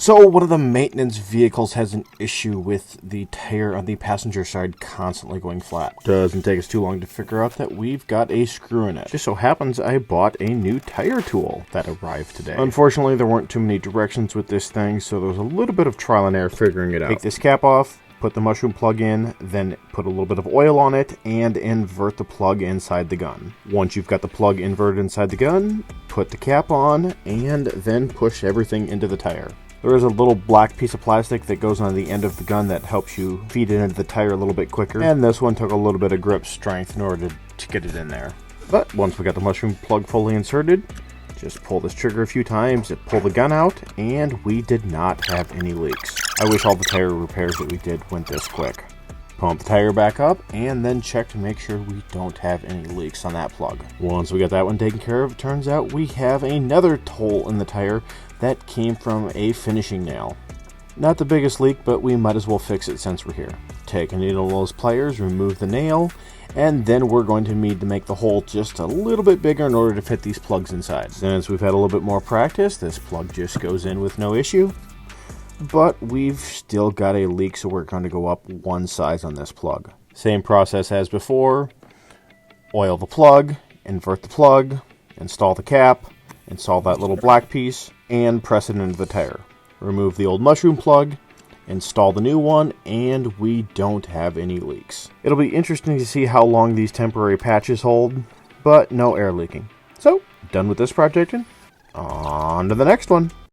So one of the maintenance vehicles has an issue with the tire on the passenger side constantly going flat. Doesn't take us too long to figure out that we've got a screw in it. Just so happens I bought a new tire tool that arrived today. Unfortunately, there weren't too many directions with this thing, so there was a little bit of trial and error figuring it out. Take this cap off, put the mushroom plug in, then put a little bit of oil on it, and invert the plug inside the gun. Once you've got the plug inverted inside the gun, put the cap on, and then push everything into the tire. There is a little black piece of plastic that goes on the end of the gun that helps you feed it into the tire a little bit quicker, and this one took a little bit of grip strength in order to get it in there. But once we got the mushroom plug fully inserted, just pull this trigger a few times, pull the gun out, and we did not have any leaks. I wish all the tire repairs that we did went this quick. Pump the tire back up, and then check to make sure we don't have any leaks on that plug. Once we got that one taken care of, it turns out we have another hole in the tire that came from a finishing nail. Not the biggest leak, but we might as well fix it since we're here. Take a needle and those pliers, remove the nail, and then we're going to need to make the hole just a little bit bigger in order to fit these plugs inside. Since we've had a little bit more practice, this plug just goes in with no issue. But we've still got a leak, so we're going to go up one size on this plug. Same process as before. Oil the plug, invert the plug, install the cap, install that little black piece, and press it into the tire. Remove the old mushroom plug, install the new one, and we don't have any leaks. It'll be interesting to see how long these temporary patches hold, but no air leaking. So, done with this project, and on to the next one.